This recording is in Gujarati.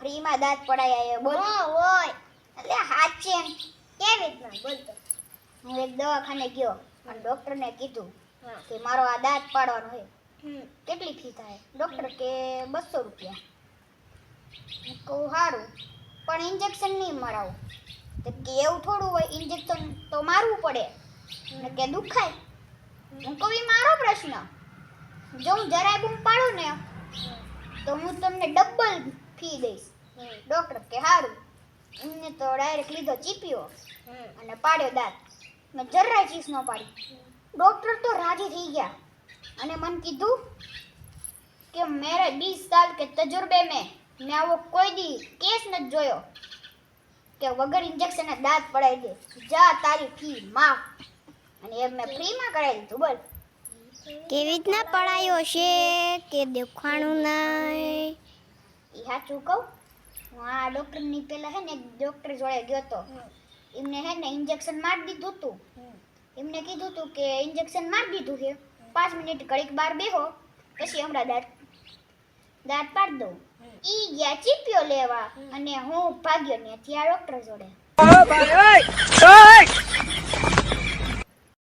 ફ્રીમાં દાંત પડાયા બોલ હોય એટલે હાચે કેવી રીતના બોલતો હું એક દવાખાને ગયો અને ડોક્ટરને કીધું કે મારો આ દાંત પાડવાનો છે કેટલી ફી થાય ડોક્ટર કે 200 રૂપિયા હું કહું સારું પણ ઇન્જેક્શન નહીં મરાવું તો કે એવું થોડું હોય ઇન્જેક્શન તો મારવું પડે ને કે દુખાય હું કહું ઈ મારો પ્રશ્ન જો હું જરાય બૂમ પાડું ને તો હું તમને ડબલ ફી દઈશ ડોક્ટર કે સારું એમને તો ડાયરેક્ટ લીધો ચીપ્યો અને પાડ્યો દાંત મેં જરાય ચીસ ન પાડી ડોક્ટર તો રાજી થઈ ગયા અને મને કીધું કે મેરે 20 સાલ કે તજુર્બે મેં આવો કોઈ દી કેસ નથી જોયો કે વગર ઇન્જેક્શન દાંત પડાવી દે જા તારી ફી માફ અને એ મેં ફ્રીમાં કરાવી દીધું બોલ કેવી રીતના પડાયો છે કે દેખાણું નહીં એ સાચું કહું હું આ ડૉક્ટરની પહેલાં હે ને એક ડૉક્ટર જોડે ગયો હતો એમને હે ને ઇન્જેક્શન મારી દીધું હતું એમને કીધું હતું કે ઇન્જેક્શન મારી દીધું છે 5 મિનિટ ઘડીક બહાર બેહો પછી હમણાં દાંત પાડી દઉં ઈ ગયા ચીપ્યો લેવા અને હું ભાગ્યો ને ત્યાં ડૉક્ટર જોડે